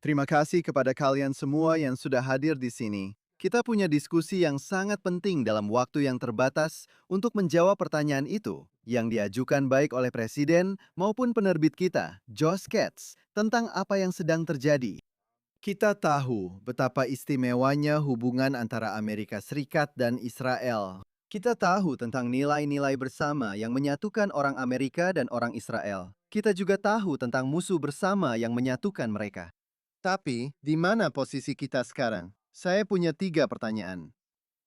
Terima kasih kepada kalian semua yang sudah hadir di sini. Kita punya diskusi yang sangat penting dalam waktu yang terbatas untuk menjawab pertanyaan itu yang diajukan baik oleh Presiden maupun penerbit kita, Josh Katz, tentang apa yang sedang terjadi. Kita tahu betapa istimewanya hubungan antara Amerika Serikat dan Israel. Kita tahu tentang nilai-nilai bersama yang menyatukan orang Amerika dan orang Israel. Kita juga tahu tentang musuh bersama yang menyatukan mereka. Tapi, di mana posisi kita sekarang? Saya punya 3 pertanyaan.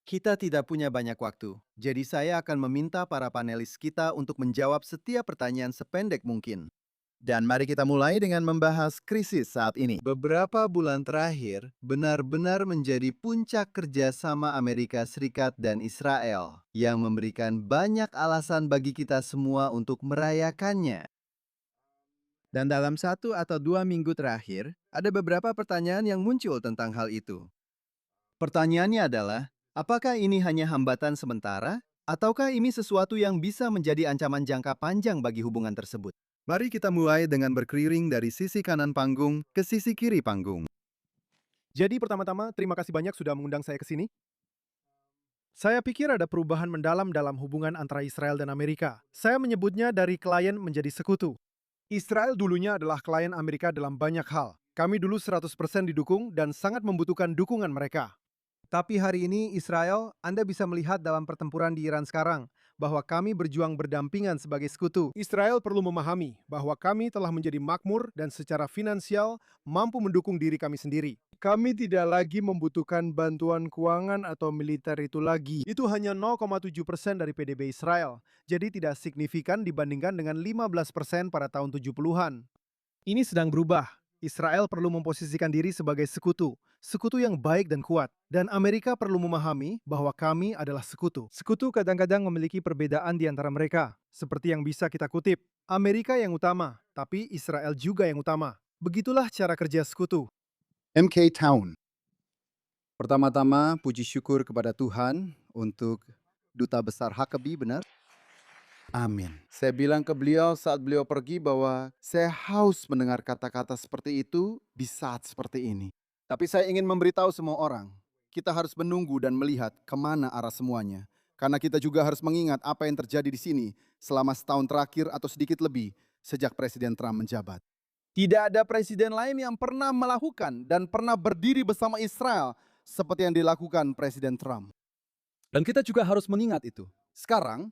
Kita tidak punya banyak waktu, jadi saya akan meminta para panelis kita untuk menjawab setiap pertanyaan sependek mungkin. Dan mari kita mulai dengan membahas krisis saat ini. Beberapa bulan terakhir benar-benar menjadi puncak kerjasama Amerika Serikat dan Israel yang memberikan banyak alasan bagi kita semua untuk merayakannya. Dan dalam 1 atau 2 minggu terakhir, ada beberapa pertanyaan yang muncul tentang hal itu. Pertanyaannya adalah, apakah ini hanya hambatan sementara, ataukah ini sesuatu yang bisa menjadi ancaman jangka panjang bagi hubungan tersebut? Mari kita mulai dengan berkeliling dari sisi kanan panggung ke sisi kiri panggung. Jadi pertama-tama, terima kasih banyak sudah mengundang saya ke sini. Saya pikir ada perubahan mendalam dalam hubungan antara Israel dan Amerika. Saya menyebutnya dari klien menjadi sekutu. Israel dulunya adalah klien Amerika dalam banyak hal. Kami dulu 100% didukung dan sangat membutuhkan dukungan mereka. Tapi hari ini Israel, Anda bisa melihat dalam pertempuran di Iran sekarang, bahwa kami berjuang berdampingan sebagai sekutu. Israel perlu memahami bahwa kami telah menjadi makmur dan secara finansial mampu mendukung diri kami sendiri. Kami tidak lagi membutuhkan bantuan keuangan atau militer itu lagi. Itu hanya 0,7% dari PDB Israel, jadi tidak signifikan dibandingkan dengan 15% pada tahun 70-an. Ini sedang berubah. Israel perlu memposisikan diri sebagai sekutu yang baik dan kuat. Dan Amerika perlu memahami bahwa kami adalah sekutu. Sekutu kadang-kadang memiliki perbedaan di antara mereka, seperti yang bisa kita kutip. Amerika yang utama, tapi Israel juga yang utama. Begitulah cara kerja sekutu. MK Town. Pertama-tama, puji syukur kepada Tuhan untuk Duta Besar Huckabee, benar? Amin. Saya bilang ke beliau saat beliau pergi bahwa saya haus mendengar kata-kata seperti itu di saat seperti ini. Tapi saya ingin memberitahu semua orang, kita harus menunggu dan melihat kemana arah semuanya. Karena kita juga harus mengingat apa yang terjadi di sini selama setahun terakhir atau sedikit lebih sejak Presiden Trump menjabat. Tidak ada presiden lain yang pernah melakukan dan pernah berdiri bersama Israel seperti yang dilakukan Presiden Trump. Dan kita juga harus mengingat itu. Sekarang,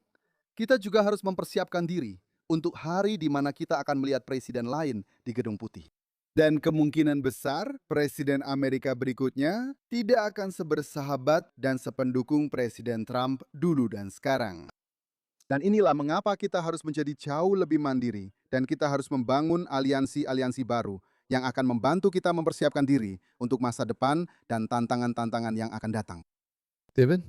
kita juga harus mempersiapkan diri untuk hari di mana kita akan melihat presiden lain di Gedung Putih. Dan kemungkinan besar presiden Amerika berikutnya tidak akan sebersahabat dan sependukung Presiden Trump dulu dan sekarang. Dan inilah mengapa kita harus menjadi jauh lebih mandiri dan kita harus membangun aliansi-aliansi baru yang akan membantu kita mempersiapkan diri untuk masa depan dan tantangan-tantangan yang akan datang. David?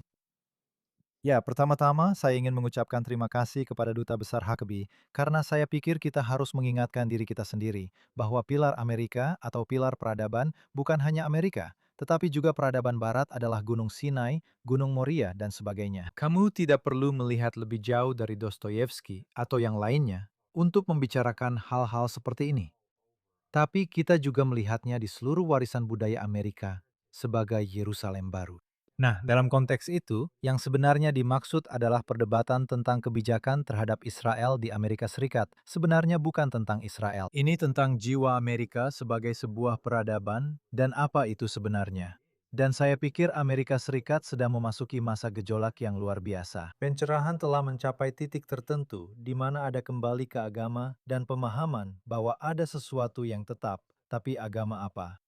Ya, pertama-tama saya ingin mengucapkan terima kasih kepada Duta Besar Huckabee karena saya pikir kita harus mengingatkan diri kita sendiri bahwa pilar Amerika atau pilar peradaban bukan hanya Amerika, tetapi juga peradaban Barat adalah Gunung Sinai, Gunung Moria, dan sebagainya. Kamu tidak perlu melihat lebih jauh dari Dostoyevsky atau yang lainnya untuk membicarakan hal-hal seperti ini. Tapi kita juga melihatnya di seluruh warisan budaya Amerika sebagai Yerusalem baru. Nah, dalam konteks itu, yang sebenarnya dimaksud adalah perdebatan tentang kebijakan terhadap Israel di Amerika Serikat. Sebenarnya bukan tentang Israel. Ini tentang jiwa Amerika sebagai sebuah peradaban dan apa itu sebenarnya. Dan saya pikir Amerika Serikat sedang memasuki masa gejolak yang luar biasa. Pencerahan telah mencapai titik tertentu di mana ada kembali ke agama dan pemahaman bahwa ada sesuatu yang tetap, tapi agama apa?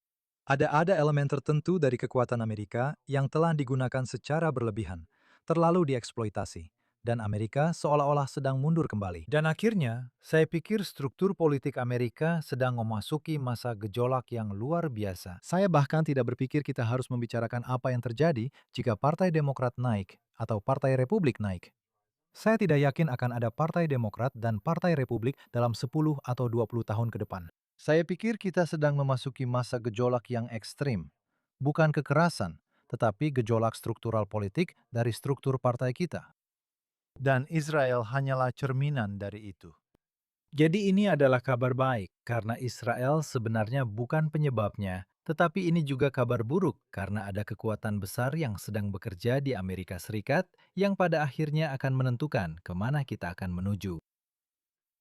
Ada elemen tertentu dari kekuatan Amerika yang telah digunakan secara berlebihan, terlalu dieksploitasi, dan Amerika seolah-olah sedang mundur kembali. Dan akhirnya, saya pikir struktur politik Amerika sedang memasuki masa gejolak yang luar biasa. Saya bahkan tidak berpikir kita harus membicarakan apa yang terjadi jika Partai Demokrat naik atau Partai Republik naik. Saya tidak yakin akan ada Partai Demokrat dan Partai Republik dalam 10 atau 20 tahun ke depan. Saya pikir kita sedang memasuki masa gejolak yang ekstrim. Bukan kekerasan, tetapi gejolak struktural politik dari struktur partai kita. Dan Israel hanyalah cerminan dari itu. Jadi ini adalah kabar baik karena Israel sebenarnya bukan penyebabnya, tetapi ini juga kabar buruk karena ada kekuatan besar yang sedang bekerja di Amerika Serikat yang pada akhirnya akan menentukan kemana kita akan menuju.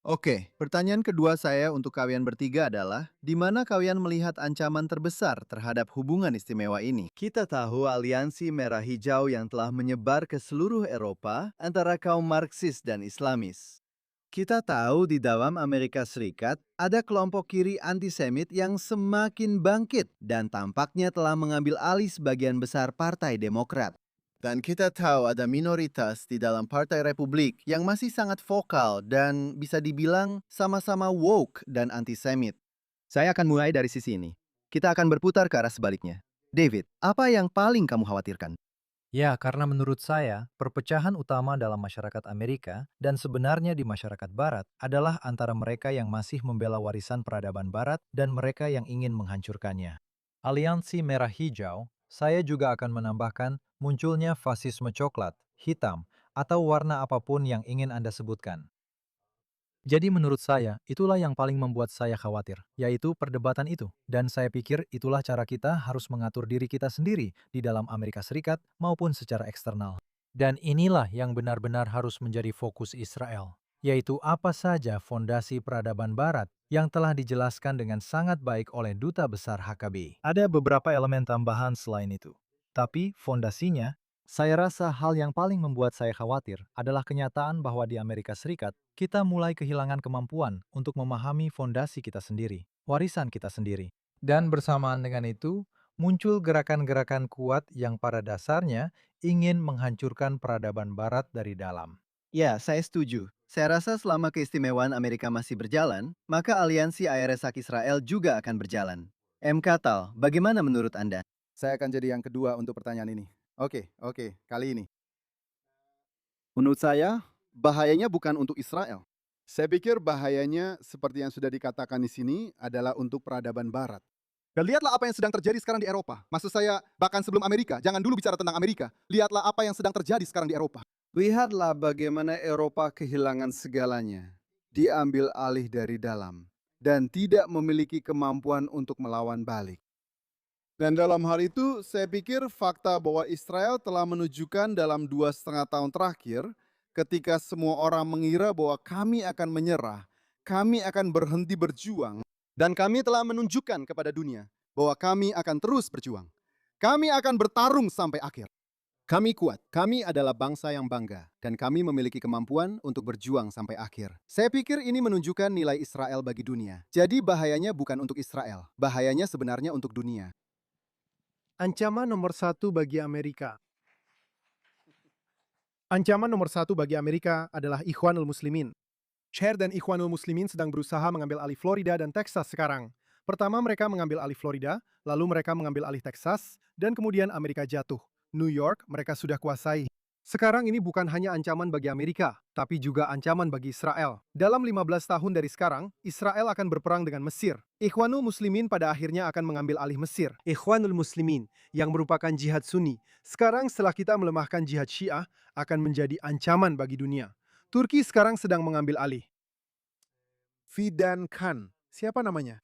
Oke, pertanyaan kedua saya untuk kalian bertiga adalah, di mana kalian melihat ancaman terbesar terhadap hubungan istimewa ini? Kita tahu aliansi merah hijau yang telah menyebar ke seluruh Eropa antara kaum Marxis dan Islamis. Kita tahu di dalam Amerika Serikat ada kelompok kiri antisemit yang semakin bangkit dan tampaknya telah mengambil alih sebagian besar Partai Demokrat. Dan kita tahu ada minoritas di dalam Partai Republik yang masih sangat vokal dan bisa dibilang sama-sama woke dan antisemit. Saya akan mulai dari sisi ini. Kita akan berputar ke arah sebaliknya. David, apa yang paling kamu khawatirkan? Ya, karena menurut saya, perpecahan utama dalam masyarakat Amerika dan sebenarnya di masyarakat Barat adalah antara mereka yang masih membela warisan peradaban Barat dan mereka yang ingin menghancurkannya. Aliansi Merah Hijau, saya juga akan menambahkan munculnya fasisme coklat, hitam, atau warna apapun yang ingin Anda sebutkan. Jadi menurut saya, itulah yang paling membuat saya khawatir, yaitu perdebatan itu. Dan saya pikir itulah cara kita harus mengatur diri kita sendiri di dalam Amerika Serikat maupun secara eksternal. Dan inilah yang benar-benar harus menjadi fokus Israel, yaitu apa saja fondasi peradaban Barat yang telah dijelaskan dengan sangat baik oleh Duta Besar HKB. Ada beberapa elemen tambahan selain itu. Tapi fondasinya, saya rasa hal yang paling membuat saya khawatir adalah kenyataan bahwa di Amerika Serikat, kita mulai kehilangan kemampuan untuk memahami fondasi kita sendiri, warisan kita sendiri. Dan bersamaan dengan itu, muncul gerakan-gerakan kuat yang pada dasarnya ingin menghancurkan peradaban Barat dari dalam. Ya, saya setuju. Saya rasa selama keistimewaan Amerika masih berjalan, maka aliansi ARS Hak Israel juga akan berjalan. MK Tal, bagaimana menurut Anda? Saya akan jadi yang kedua untuk pertanyaan ini. Oke, kali ini. Menurut saya, bahayanya bukan untuk Israel. Saya pikir bahayanya seperti yang sudah dikatakan di sini adalah untuk peradaban Barat. Dan lihatlah apa yang sedang terjadi sekarang di Eropa. Maksud saya, bahkan sebelum Amerika, jangan dulu bicara tentang Amerika. Lihatlah apa yang sedang terjadi sekarang di Eropa. Lihatlah bagaimana Eropa kehilangan segalanya, diambil alih dari dalam, dan tidak memiliki kemampuan untuk melawan balik. Dan dalam hal itu, saya pikir fakta bahwa Israel telah menunjukkan dalam 2,5 tahun terakhir, ketika semua orang mengira bahwa kami akan menyerah, kami akan berhenti berjuang, dan kami telah menunjukkan kepada dunia bahwa kami akan terus berjuang. Kami akan bertarung sampai akhir. Kami kuat, kami adalah bangsa yang bangga, dan kami memiliki kemampuan untuk berjuang sampai akhir. Saya pikir ini menunjukkan nilai Israel bagi dunia. Jadi bahayanya bukan untuk Israel, bahayanya sebenarnya untuk dunia. Ancaman nomor satu bagi Amerika. Ancaman nomor satu bagi Amerika adalah Ikhwanul Muslimin. Cher dan Ikhwanul Muslimin sedang berusaha mengambil alih Florida dan Texas sekarang. Pertama mereka mengambil alih Florida, lalu mereka mengambil alih Texas, dan kemudian Amerika jatuh. New York mereka sudah kuasai. Sekarang ini bukan hanya ancaman bagi Amerika, tapi juga ancaman bagi Israel. Dalam 15 tahun dari sekarang, Israel akan berperang dengan Mesir. Ikhwanul Muslimin pada akhirnya akan mengambil alih Mesir. Ikhwanul Muslimin, yang merupakan jihad Sunni, sekarang setelah kita melemahkan jihad Syiah, akan menjadi ancaman bagi dunia. Turki sekarang sedang mengambil alih. Fidan Khan, siapa namanya?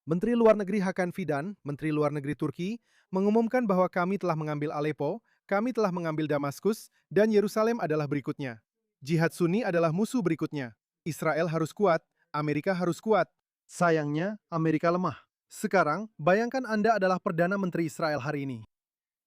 Menteri Luar Negeri Hakan Fidan, Menteri Luar Negeri Turki, mengumumkan bahwa kami telah mengambil Aleppo, kami telah mengambil Damaskus, dan Yerusalem adalah berikutnya. Jihad Sunni adalah musuh berikutnya. Israel harus kuat, Amerika harus kuat. Sayangnya, Amerika lemah. Sekarang, bayangkan Anda adalah Perdana Menteri Israel hari ini.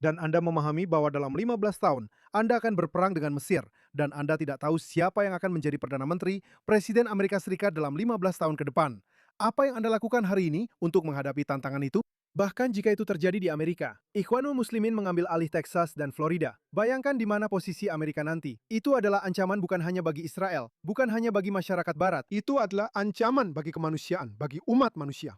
Dan Anda memahami bahwa dalam 15 tahun, Anda akan berperang dengan Mesir, dan Anda tidak tahu siapa yang akan menjadi Perdana Menteri, Presiden Amerika Serikat dalam 15 tahun ke depan. Apa yang Anda lakukan hari ini untuk menghadapi tantangan itu? Bahkan jika itu terjadi di Amerika, Ikhwanul Muslimin mengambil alih Texas dan Florida. Bayangkan di mana posisi Amerika nanti. Itu adalah ancaman bukan hanya bagi Israel, bukan hanya bagi masyarakat Barat. Itu adalah ancaman bagi kemanusiaan, bagi umat manusia.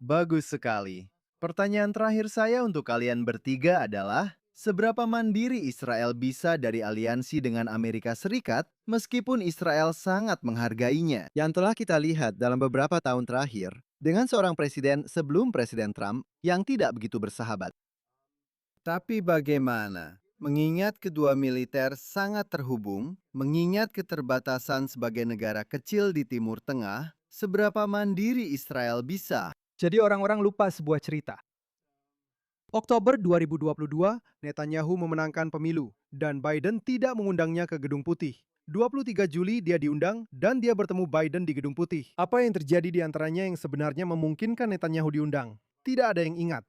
Bagus sekali. Pertanyaan terakhir saya untuk kalian bertiga adalah, seberapa mandiri Israel bisa dari aliansi dengan Amerika Serikat meskipun Israel sangat menghargainya? Yang telah kita lihat dalam beberapa tahun terakhir, dengan seorang presiden sebelum Presiden Trump yang tidak begitu bersahabat. Tapi bagaimana? Mengingat kedua militer sangat terhubung, mengingat keterbatasan sebagai negara kecil di Timur Tengah, seberapa mandiri Israel bisa? Jadi orang-orang lupa sebuah cerita. Oktober 2022, Netanyahu memenangkan pemilu dan Biden tidak mengundangnya ke Gedung Putih. 23 Juli dia diundang dan dia bertemu Biden di Gedung Putih. Apa yang terjadi di antaranya yang sebenarnya memungkinkan Netanyahu diundang? Tidak ada yang ingat.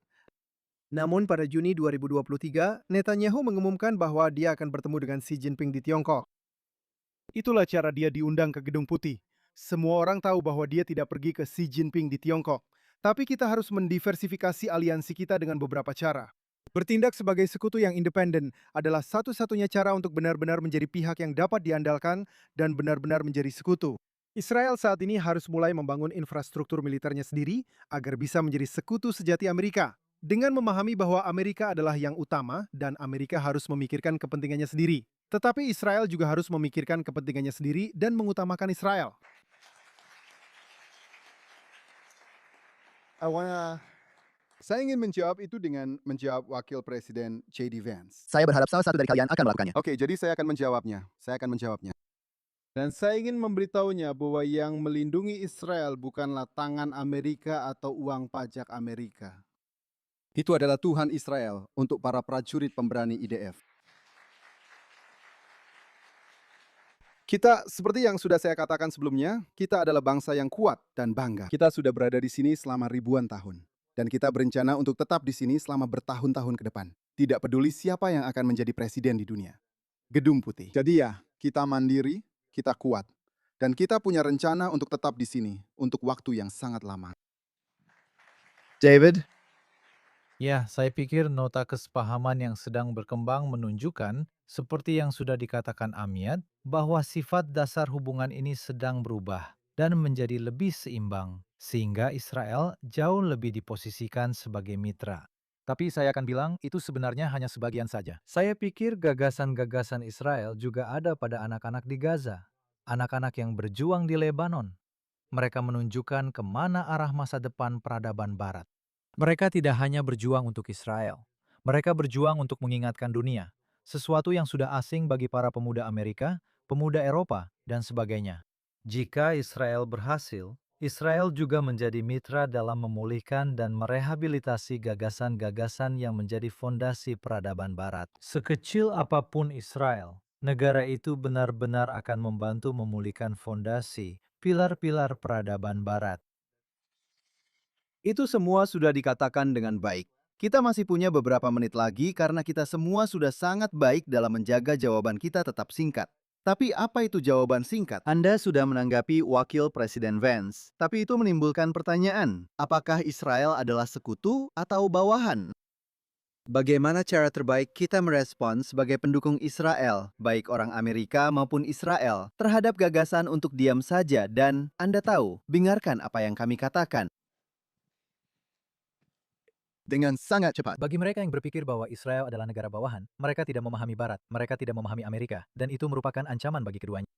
Namun pada Juni 2023, Netanyahu mengumumkan bahwa dia akan bertemu dengan Xi Jinping di Tiongkok. Itulah cara dia diundang ke Gedung Putih. Semua orang tahu bahwa dia tidak pergi ke Xi Jinping di Tiongkok. Tapi kita harus mendiversifikasi aliansi kita dengan beberapa cara. Bertindak sebagai sekutu yang independen adalah satu-satunya cara untuk benar-benar menjadi pihak yang dapat diandalkan dan benar-benar menjadi sekutu. Israel saat ini harus mulai membangun infrastruktur militernya sendiri agar bisa menjadi sekutu sejati Amerika. Dengan memahami bahwa Amerika adalah yang utama dan Amerika harus memikirkan kepentingannya sendiri. Tetapi Israel juga harus memikirkan kepentingannya sendiri dan mengutamakan Israel. Saya ingin menjawab itu dengan menjawab Wakil Presiden J.D. Vance. Saya berharap salah satu dari kalian akan melakukannya. Oke, jadi saya akan menjawabnya. Dan saya ingin memberitahunya bahwa yang melindungi Israel bukanlah tangan Amerika atau uang pajak Amerika. Itu adalah Tuhan Israel untuk para prajurit pemberani IDF. Kita, seperti yang sudah saya katakan sebelumnya, kita adalah bangsa yang kuat dan bangga. Kita sudah berada di sini selama ribuan tahun. Dan kita berencana untuk tetap di sini selama bertahun-tahun ke depan. Tidak peduli siapa yang akan menjadi presiden di dunia. Gedung Putih. Jadi ya, kita mandiri, kita kuat. Dan kita punya rencana untuk tetap di sini untuk waktu yang sangat lama. David, Ya, saya pikir nota kesepahaman yang sedang berkembang menunjukkan, seperti yang sudah dikatakan Amiat, bahwa sifat dasar hubungan ini sedang berubah dan menjadi lebih seimbang, sehingga Israel jauh lebih diposisikan sebagai mitra. Tapi saya akan bilang itu sebenarnya hanya sebagian saja. Saya pikir gagasan-gagasan Israel juga ada pada anak-anak di Gaza, anak-anak yang berjuang di Lebanon. Mereka menunjukkan kemana arah masa depan peradaban Barat. Mereka tidak hanya berjuang untuk Israel. Mereka berjuang untuk mengingatkan dunia, sesuatu yang sudah asing bagi para pemuda Amerika, pemuda Eropa, dan sebagainya. Jika Israel berhasil, Israel juga menjadi mitra dalam memulihkan dan merehabilitasi gagasan-gagasan yang menjadi fondasi peradaban Barat. Sekecil apapun Israel, negara itu benar-benar akan membantu memulihkan fondasi pilar-pilar peradaban Barat. itu semua sudah dikatakan dengan baik. Kita masih punya beberapa menit lagi karena kita semua sudah sangat baik dalam menjaga jawaban kita tetap singkat. Tapi apa itu jawaban singkat? Anda sudah menanggapi Wakil Presiden Vance, tapi itu menimbulkan pertanyaan, apakah Israel adalah sekutu atau bawahan? Bagaimana cara terbaik kita merespons sebagai pendukung Israel, baik orang Amerika maupun Israel, terhadap gagasan untuk diam saja dan, Anda tahu, dengarkan apa yang kami katakan. Dengan sangat cepat. Bagi mereka yang berpikir bahwa Israel adalah negara bawahan, mereka tidak memahami Barat, mereka tidak memahami Amerika, dan itu merupakan ancaman bagi keduanya.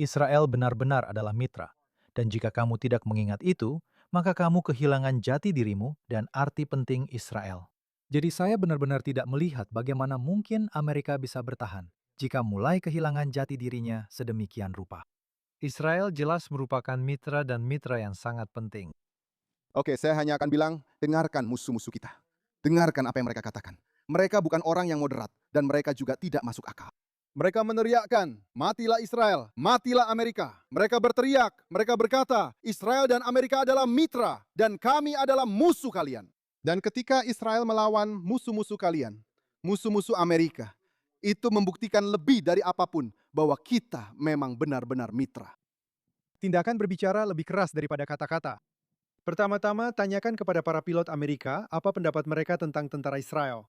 Israel benar-benar adalah mitra, dan jika kamu tidak mengingat itu, maka kamu kehilangan jati dirimu dan arti penting Israel. Jadi saya benar-benar tidak melihat bagaimana mungkin Amerika bisa bertahan jika mulai kehilangan jati dirinya sedemikian rupa. Israel jelas merupakan mitra dan mitra yang sangat penting. Oke, saya hanya akan bilang, dengarkan musuh-musuh kita. Dengarkan apa yang mereka katakan. Mereka bukan orang yang moderat, dan mereka juga tidak masuk akal. Mereka meneriakkan, matilah Israel, matilah Amerika. Mereka berteriak, mereka berkata, Israel dan Amerika adalah mitra, dan kami adalah musuh kalian. Dan ketika Israel melawan musuh-musuh kalian, musuh-musuh Amerika, itu membuktikan lebih dari apapun bahwa kita memang benar-benar mitra. Tindakan berbicara lebih keras daripada kata-kata. Pertama-tama, tanyakan kepada para pilot Amerika apa pendapat mereka tentang tentara Israel.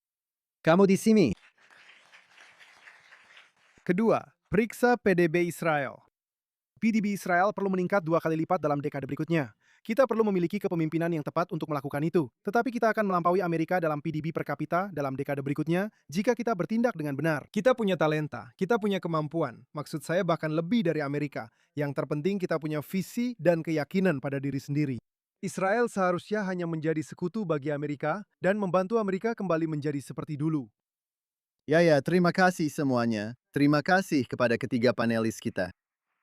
Kamu di sini. Kedua, periksa PDB Israel. PDB Israel perlu meningkat 2 kali lipat dalam dekade berikutnya. Kita perlu memiliki kepemimpinan yang tepat untuk melakukan itu. Tetapi kita akan melampaui Amerika dalam PDB per kapita dalam dekade berikutnya jika kita bertindak dengan benar. Kita punya talenta, kita punya kemampuan. Maksud saya bahkan lebih dari Amerika. Yang terpenting kita punya visi dan keyakinan pada diri sendiri. Israel seharusnya hanya menjadi sekutu bagi Amerika dan membantu Amerika kembali menjadi seperti dulu. Ya, terima kasih semuanya. Terima kasih kepada ketiga panelis kita.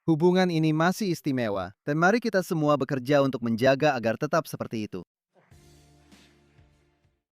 Hubungan ini masih istimewa, dan mari kita semua bekerja untuk menjaga agar tetap seperti itu.